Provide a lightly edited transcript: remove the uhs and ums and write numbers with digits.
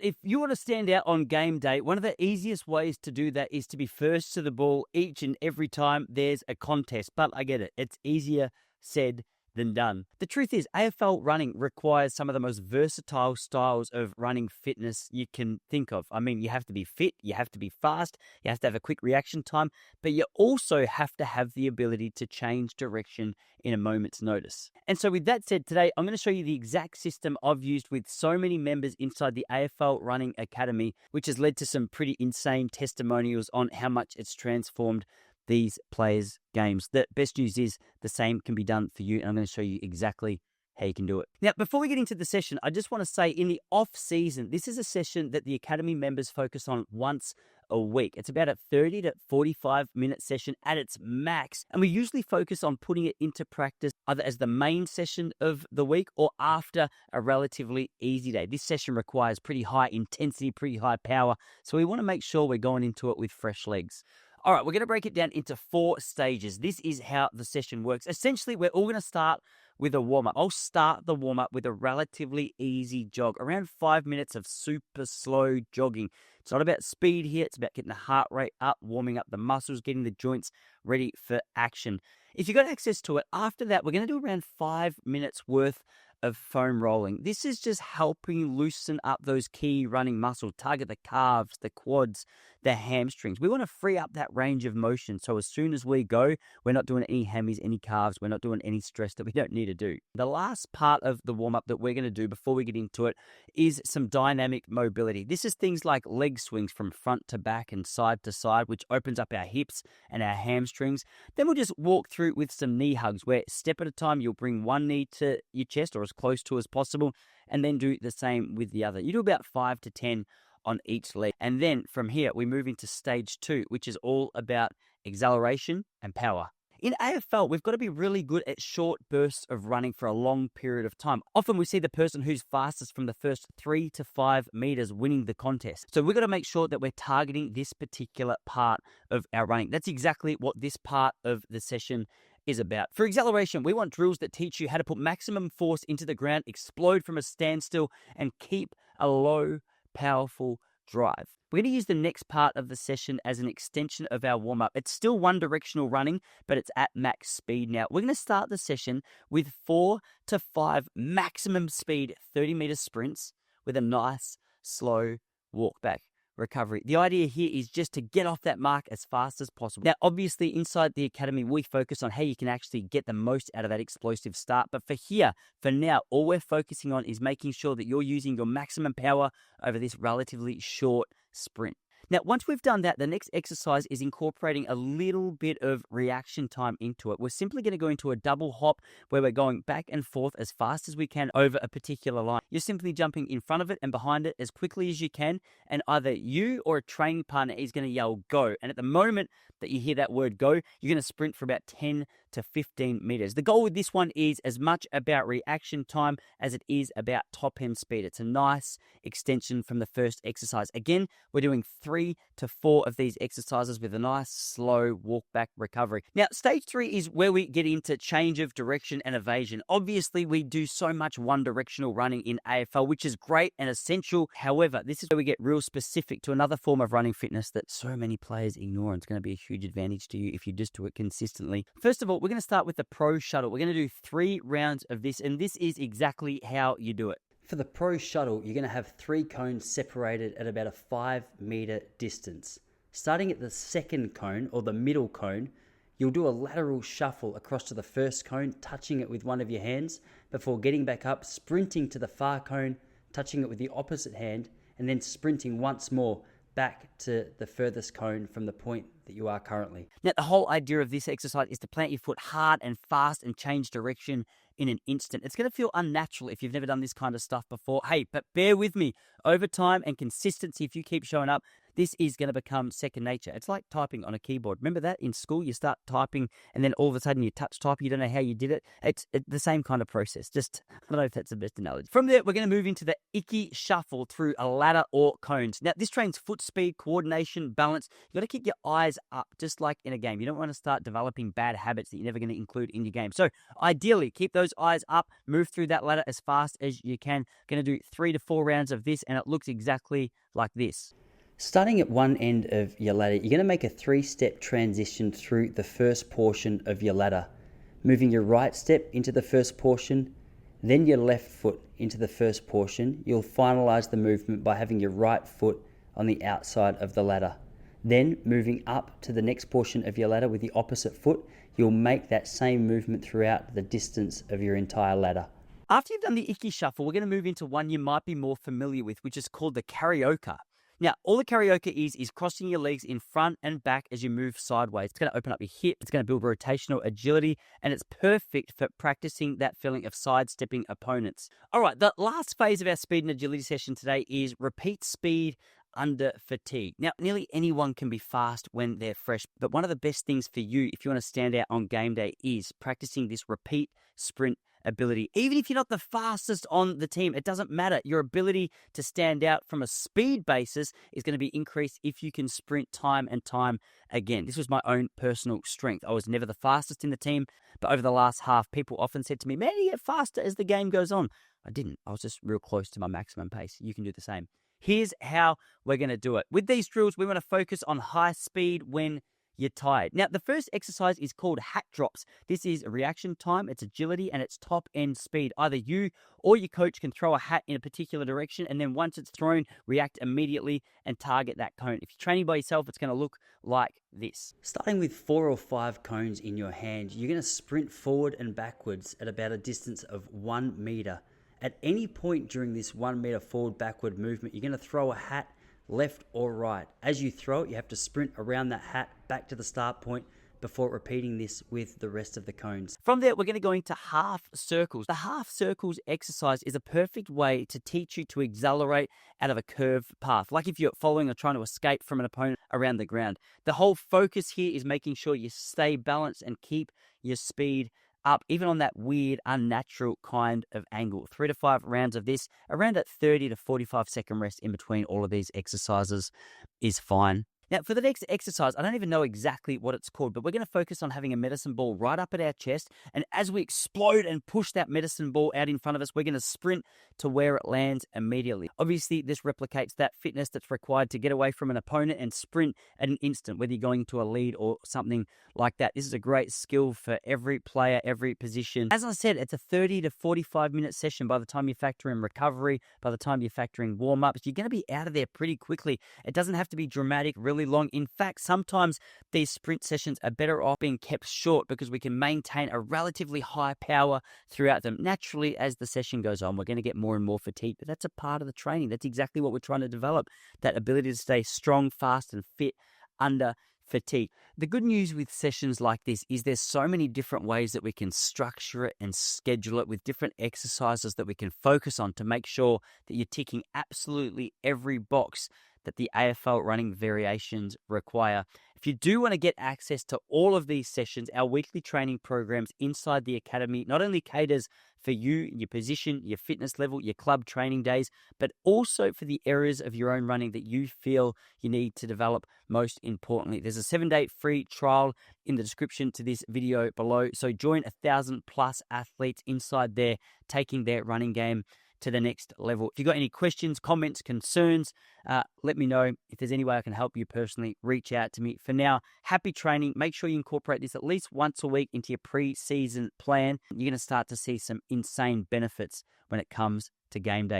If you want to stand out on game day, one of the easiest ways to do that is to be first to the ball each and every time there's a contest. But I get it. It's easier said than done. The truth is, AFL running requires some of the most versatile styles of running fitness you can think of. I mean, you have to be fit, you have to be fast, you have to have a quick reaction time, but you also have to have the ability to change direction in a moment's notice. And so with that said, today I'm going to show you the exact system I've used with so many members inside the AFL Running Academy, which has led to some pretty insane testimonials on how much it's transformed these players' games. The best news is the same can be done for you, and I'm going to show you exactly how you can do it. Now, before we get into the session, I just want to say in the off season, this is a session that the Academy members focus on once a week. It's about a 30 to 45 minute session at its max, and we usually focus on putting it into practice either as the main session of the week or after a relatively easy day. This session requires pretty high intensity, pretty high power, so we want to make sure we're going into it with fresh legs. All right, we're going to break it down into 4 stages. This is how the session works. Essentially, we're all going to start with a warm-up. I'll start the warm-up with a relatively easy jog, around 5 minutes of super slow jogging. It's not about speed here. It's about getting the heart rate up, warming up the muscles, getting the joints ready for action. If you've got access to it, after that, we're going to do around 5 minutes worth of foam rolling. This is just helping loosen up those key running muscles, target the calves, the quads, the hamstrings. We want to free up that range of motion. So as soon as we go, we're not doing any hammies, any calves. We're not doing any stress that we don't need to do. The last part of the warm-up that we're going to do before we get into it is some dynamic mobility. This is things like leg swings from front to back and side to side, which opens up our hips and our hamstrings. Then we'll just walk through with some knee hugs, where step at a time, you'll bring one knee to your chest or as close to as possible, and then do the same with the other. You do about 5 to 10 on each leg. And then from here, we move into stage 2, which is all about acceleration and power. In AFL, we've got to be really good at short bursts of running for a long period of time. Often we see the person who's fastest from the first 3 to 5 meters winning the contest. So we've got to make sure that we're targeting this particular part of our running. That's exactly what this part of the session is about. For acceleration, we want drills that teach you how to put maximum force into the ground, explode from a standstill, and keep a low, powerful drive. We're going to use the next part of the session as an extension of our warm-up. It's still one-directional running, but it's at max speed now. We're going to start the session with 4 to 5 maximum speed 30-meter sprints with a nice, slow walk back recovery. The idea here is just to get off that mark as fast as possible. Now, obviously, inside the academy, we focus on how you can actually get the most out of that explosive start. But for now, all we're focusing on is making sure that you're using your maximum power over this relatively short sprint. Now, once we've done that, the next exercise is incorporating a little bit of reaction time into it. We're simply going to go into a double hop where we're going back and forth as fast as we can over a particular line. You're simply jumping in front of it and behind it as quickly as you can, and either you or a training partner is going to yell go. And at the moment that you hear that word go, you're going to sprint for about 10 to 15 meters. The goal with this one is as much about reaction time as it is about top end speed. It's a nice extension from the first exercise. Again, we're doing 3 to 4 of these exercises with a nice slow walk back recovery. Now, stage 3 is where we get into change of direction and evasion. Obviously, we do so much one directional running in AFL, which is great and essential. However, this is where we get real specific to another form of running fitness that so many players ignore, and it's going to be a huge advantage to you if you just do it consistently. First of all, we're going to start with the Pro Shuttle. We're going to do 3 rounds of this, and this is exactly how you do it. For the Pro Shuttle, you're going to have 3 cones separated at about a 5-meter distance. Starting at the second cone, or the middle cone, you'll do a lateral shuffle across to the first cone, touching it with one of your hands, before getting back up, sprinting to the far cone, touching it with the opposite hand, and then sprinting once more back to the furthest cone from the point that you are currently. Now, the whole idea of this exercise is to plant your foot hard and fast and change direction in an instant. It's going to feel unnatural if you've never done this kind of stuff before. Hey, but bear with me. Over time and consistency, if you keep showing up, this is going to become second nature. It's like typing on a keyboard. Remember that in school? You start typing and then all of a sudden you touch type. You don't know how you did it. It's the same kind of process. Just, I don't know if that's the best analogy. From there, we're going to move into the Icky Shuffle through a ladder or cones. Now, this trains foot speed, coordination, balance. You've got to keep your eyes up, just like in a game. You don't want to start developing bad habits that you're never going to include in your game. So ideally, keep those those eyes up, move through that ladder as fast as you can. Going to do 3 to 4 rounds of this, and it looks exactly like this. Starting at one end of your ladder, you're going to make a 3-step transition through the first portion of your ladder. Moving your right step into the first portion, then your left foot into the first portion. You'll finalize the movement by having your right foot on the outside of the ladder. Then moving up to the next portion of your ladder with the opposite foot, you'll make that same movement throughout the distance of your entire ladder. After you've done the Icky Shuffle, we're going to move into one you might be more familiar with, which is called the Karaoke. Now, all the karaoke is crossing your legs in front and back as you move sideways. It's going to open up your hip, it's going to build rotational agility, and it's perfect for practicing that feeling of sidestepping opponents. All right, the last phase of our speed and agility session today is repeat speed under fatigue. Now, nearly anyone can be fast when they're fresh, but one of the best things for you, if you want to stand out on game day, is practicing this repeat sprint ability. Even if you're not the fastest on the team, it doesn't matter. Your ability to stand out from a speed basis is going to be increased if you can sprint time and time again. This was my own personal strength. I was never the fastest in the team, but over the last half, people often said to me, man, you get faster as the game goes on. I didn't. I was just real close to my maximum pace. You can do the same. Here's how we're going to do it. With these drills, we want to focus on high speed when you're tired. Now, the first exercise is called hat drops. This is a reaction time, it's agility, and it's top end speed. Either you or your coach can throw a hat in a particular direction, and then once it's thrown, react immediately and target that cone. If you're training by yourself, it's going to look like this. Starting with 4 or 5 cones in your hand, you're going to sprint forward and backwards at about a distance of 1 meter. At any point during this 1 meter forward backward movement, you're going to throw a hat left or right. As you throw it, you have to sprint around that hat back to the start point before repeating this with the rest of the cones. From there, we're going to go into half circles. The half circles exercise is a perfect way to teach you to accelerate out of a curved path, like if you're following or trying to escape from an opponent around the ground. The whole focus here is making sure you stay balanced and keep your speed up, even on that weird, unnatural kind of angle. 3 to 5 rounds of this, around a 30 to 45 second rest in between all of these exercises is fine. Now, for the next exercise, I don't even know exactly what it's called, but we're going to focus on having a medicine ball right up at our chest. And as we explode and push that medicine ball out in front of us, we're going to sprint to where it lands immediately. Obviously, this replicates that fitness that's required to get away from an opponent and sprint at an instant, whether you're going to a lead or something like that. This is a great skill for every player, every position. As I said, it's a 30 to 45 minute session. By the time you factor in recovery, by the time you factor in warm-ups, you're going to be out of there pretty quickly. It doesn't have to be dramatic, really long. In fact, sometimes these sprint sessions are better off being kept short because we can maintain a relatively high power throughout them. Naturally, as the session goes on, we're going to get more and more fatigued, but that's a part of the training. That's exactly what we're trying to develop, that ability to stay strong, fast, and fit under fatigue. The good news with sessions like this is there's so many different ways that we can structure it and schedule it, with different exercises that we can focus on to make sure that you're ticking absolutely every box that the AFL running variations require. If you do want to get access to all of these sessions, our weekly training programs inside the academy not only caters for you, your position, your fitness level, your club training days, but also for the areas of your own running that you feel you need to develop most importantly. There's a 7-day free trial in the description to this video below. So join 1,000+ athletes inside there, taking their running game to the next level. If you've got any questions, comments, concerns, let me know. If there's any way I can help you personally, reach out to me. For now, happy training. Make sure you incorporate this at least once a week into your pre-season plan. You're going to start to see some insane benefits when it comes to game day.